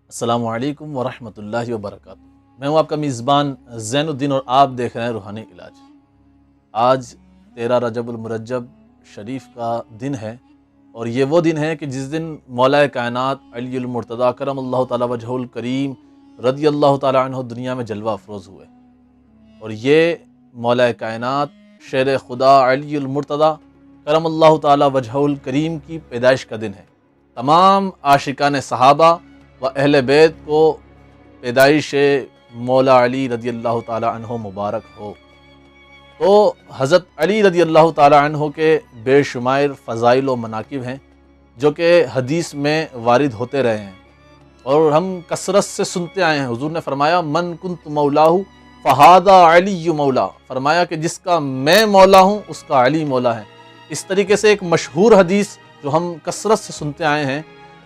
السلام علیکم ورحمۃ اللہ وبرکاتہ۔ میں ہوں آپ کا میزبان زین الدین اور آپ دیکھ رہے ہیں روحانی علاج۔ آج 13 رجب المرجب شریف کا دن ہے، اور یہ وہ دن ہے کہ جس دن مولا کائنات علی المرتضیٰ کرم اللہ تعالیٰ وجہہ الکریم رضی اللہ تعالیٰ عنہ دنیا میں جلوہ افروز ہوئے، اور یہ مولا کائنات شیر خدا علی المرتضیٰ کرم اللہ تعالیٰ وجہہ الکریم کی پیدائش کا دن ہے۔ تمام عاشقان صحابہ و اہل بیت کو پیدائش مولا علی رضی اللہ تعالی عنہ مبارک ہو۔ تو حضرت علی رضی اللہ تعالی عنہ کے بے شمار فضائل و مناقب ہیں جو کہ حدیث میں وارد ہوتے رہے ہیں، اور ہم کثرت سے سنتے آئے ہیں۔ حضور نے فرمایا من کنت مولاہ فہذا علی مولا، فرمایا کہ جس کا میں مولا ہوں اس کا علی مولا ہے۔ اس طریقے سے ایک مشہور حدیث جو ہم کثرت سے سنتے آئے ہیں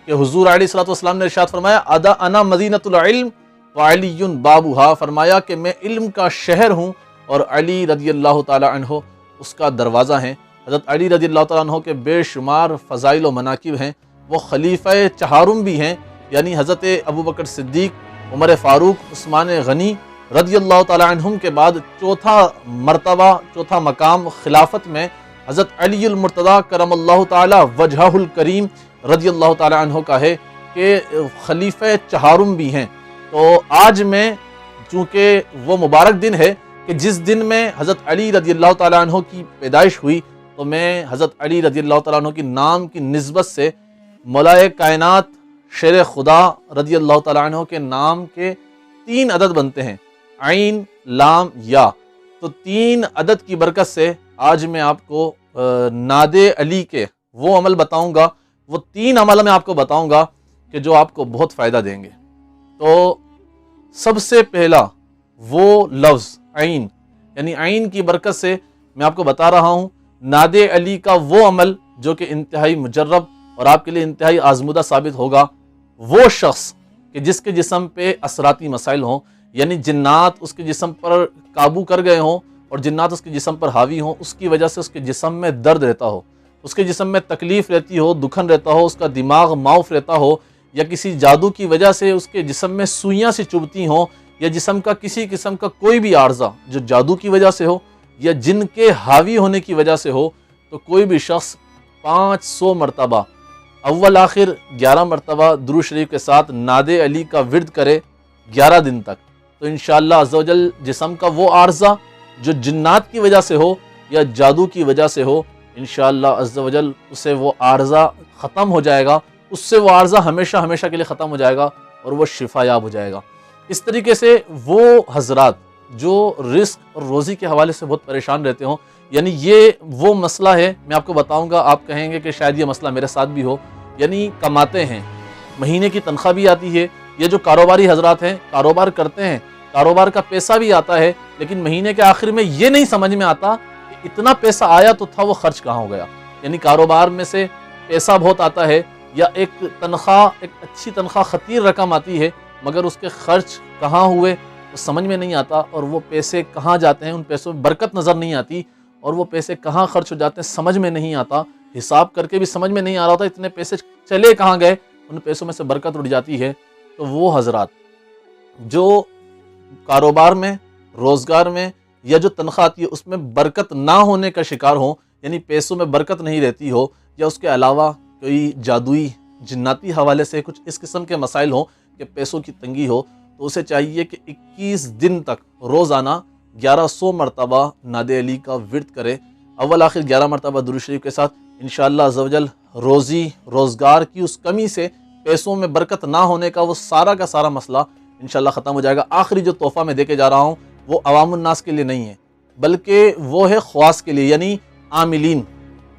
کہ حضور علیہ الصلوۃ والسلام نے ارشاد فرمایا انا مدینۃ العلم وعلی بابھا، فرمایا کہ میں علم کا شہر ہوں اور علی رضی اللہ تعالی عنہ اس کا دروازہ ہیں۔ حضرت علی رضی اللہ تعالی عنہ کے بے شمار فضائل و مناقب ہیں۔ وہ خلیفہ چہارم بھی ہیں، یعنی حضرت ابوبکر صدیق، عمر فاروق، عثمان غنی رضی اللہ تعالی عنہم کے بعد چوتھا مرتبہ، چوتھا مقام خلافت میں حضرت علی المرتضیٰ کرم اللہ تعالی وجہہ الکریم رضی اللہ تعالی عنہ کا ہے کہ خلیفہ چہارم بھی ہیں۔ تو آج میں چونکہ وہ مبارک دن ہے کہ جس دن میں حضرت علی رضی اللہ تعالی عنہ کی پیدائش ہوئی، تو میں حضرت علی رضی اللہ تعالی عنہ کی نام کی نسبت سے مولا کائنات شیر خدا رضی اللہ تعالی عنہ کے نام کے 3 عدد بنتے ہیں، عین، لام، یا۔ تو 3 عدد کی برکت سے آج میں آپ کو ناد علی کے وہ عمل بتاؤں گا، وہ 3 عمل میں آپ کو بتاؤں گا کہ جو آپ کو بہت فائدہ دیں گے۔ تو سب سے پہلا وہ لفظ عین، یعنی عین کی برکت سے میں آپ کو بتا رہا ہوں ناد علی کا وہ عمل جو کہ انتہائی مجرب اور آپ کے لیے انتہائی آزمودہ ثابت ہوگا۔ وہ شخص کہ جس کے جسم پہ اثراتی مسائل ہوں، یعنی جنات اس کے جسم پر قابو کر گئے ہوں اور جنات اس کے جسم پر حاوی ہوں، اس کی وجہ سے اس کے جسم میں درد رہتا ہو، اس کے جسم میں تکلیف رہتی ہو، دکھن رہتا ہو، اس کا دماغ معاف رہتا ہو، یا کسی جادو کی وجہ سے اس کے جسم میں سوئیاں سی چبھتی ہوں، یا جسم کا کسی قسم کا کوئی بھی عارضہ جو جادو کی وجہ سے ہو یا جن کے حاوی ہونے کی وجہ سے ہو، تو کوئی بھی شخص 500 مرتبہ اول آخر 11 مرتبہ درود شریف کے ساتھ ناد علی کا ورد کرے 11 دن تک، تو انشاءاللہ عز و جل جسم کا وہ عارضہ جو جنات کی وجہ سے ہو یا جادو کی وجہ سے ہو، انشاءاللہ عز و جل اسے وہ عارضہ ختم ہو جائے گا، اس سے وہ عارضہ ہمیشہ ہمیشہ کے لیے ختم ہو جائے گا اور وہ شفا یاب ہو جائے گا۔ اس طریقے سے وہ حضرات جو رزق اور روزی کے حوالے سے بہت پریشان رہتے ہوں، یعنی یہ وہ مسئلہ ہے، میں آپ کو بتاؤں گا، آپ کہیں گے کہ شاید یہ مسئلہ میرے ساتھ بھی ہو، یعنی کماتے ہیں، مہینے کی تنخواہ بھی آتی ہے، یہ جو کاروباری حضرات ہیں کاروبار کرتے ہیں، کاروبار کا پیسہ بھی آتا ہے، لیکن مہینے کے آخر میں یہ نہیں سمجھ میں آتا کہ اتنا پیسہ آیا تو تھا وہ خرچ کہاں ہو گیا۔ یعنی کاروبار میں سے پیسہ بہت آتا ہے، یا ایک تنخواہ، ایک اچھی تنخواہ خطیر رقم آتی ہے، مگر اس کے خرچ کہاں ہوئے وہ سمجھ میں نہیں آتا، اور وہ پیسے کہاں جاتے ہیں، ان پیسوں میں برکت نظر نہیں آتی، اور وہ پیسے کہاں خرچ ہو جاتے ہیں سمجھ میں نہیں آتا، حساب کر کے بھی سمجھ میں نہیں آ رہا ہوتا اتنے پیسے چلے کہاں گئے، ان پیسوں میں سے برکت اڑ جاتی ہے۔ تو وہ حضرات جو کاروبار میں، روزگار میں، یا جو تنخواہ آتی ہے اس میں برکت نہ ہونے کا شکار ہوں، یعنی پیسوں میں برکت نہیں رہتی ہو، یا اس کے علاوہ کوئی جادوئی جناتی حوالے سے کچھ اس قسم کے مسائل ہوں کہ پیسوں کی تنگی ہو، تو اسے چاہیے کہ 21 دن تک روزانہ 1100 مرتبہ ناد علی کا ورد کرے، اول آخر 11 مرتبہ درود شریف کے ساتھ، انشاءاللہ عز و جل روزی روزگار کی اس کمی سے، پیسوں میں برکت نہ ہونے کا وہ سارا کا سارا مسئلہ انشاءاللہ ختم ہو جائے گا۔ آخری جو تحفہ میں دے کے جا رہا ہوں وہ عوام الناس کے لیے نہیں ہے، بلکہ وہ ہے خواص کے لیے، یعنی عاملین،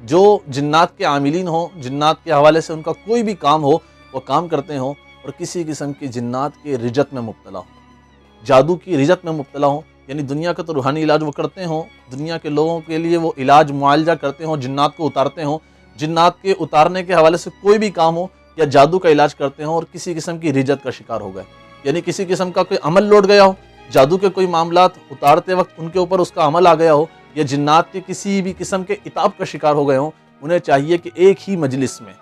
جو جنات کے عاملین ہوں، جنات کے حوالے سے ان کا کوئی بھی کام ہو، وہ کام کرتے ہوں، اور کسی قسم کی جنات کے رجت میں مبتلا ہوں، جادو کی رجت میں مبتلا ہوں، یعنی دنیا کا تو روحانی علاج وہ کرتے ہوں، دنیا کے لوگوں کے لیے وہ علاج معالجہ کرتے ہوں، جنات کو اتارتے ہوں، جنات کے اتارنے کے حوالے سے کوئی بھی کام ہو یا جادو کا علاج کرتے ہوں، اور کسی قسم کی رجت کا شکار ہو گئے، یعنی کسی قسم کا کوئی عمل لوٹ گیا ہو، جادو کے کوئی معاملات اتارتے وقت ان کے اوپر اس کا عمل آ گیا ہو، یا جنات کے کسی بھی قسم کے عتاب کا شکار ہو گئے ہوں، انہیں چاہیے کہ ایک ہی مجلس میں،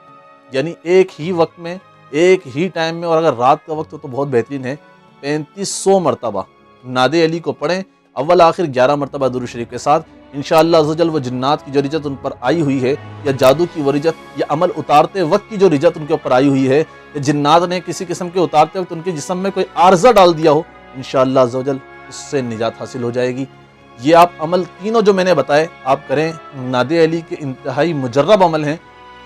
یعنی ایک ہی وقت میں ایک ہی ٹائم میں، اور اگر رات کا وقت ہو تو بہت بہترین ہے، 3500 مرتبہ ناد علی کو پڑھیں، اول آخر 11 مرتبہ درود شریف کے ساتھ۔ انشاءاللہ عزوجل وہ جنات کی جو رجت ان پر آئی ہوئی ہے، یا جادو کی وہ رجت، یا عمل اتارتے وقت کی جو رجت ان کے اوپر آئی ہوئی ہے، یا جنات نے کسی قسم کے اتارتے وقت ان کے جسم میں کوئی عارضہ ڈال دیا ہو، انشاءاللہ عزوجل اس سے نجات حاصل ہو جائے گی۔ یہ آپ عمل تینوں جو میں نے بتائے آپ کریں، ناد علی کے انتہائی مجرب عمل ہیں۔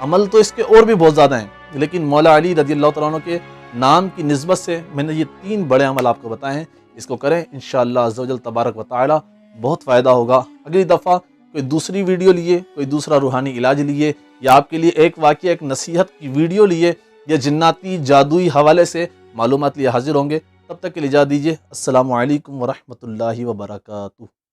عمل تو اس کے اور بھی بہت زیادہ ہیں، لیکن مولا علی رضی اللہ تعالیٰ عنہ کے نام کی نسبت سے میں نے یہ 3 بڑے عمل آپ کو بتائے ہیں، اس کو کریں، انشاءاللہ عزوجل تبارک و تعالی بہت فائدہ ہوگا۔ اگلی دفعہ کوئی دوسری ویڈیو لیے، کوئی دوسرا روحانی علاج لیے، یا آپ کے لیے ایک واقعہ، ایک نصیحت کی ویڈیو لیے، یا جناتی جادوئی حوالے سے معلومات لیے حاضر ہوں گے۔ تب تک کے لیے اجازت دیجیے، السلام علیکم ورحمۃ اللہ وبرکاتہ۔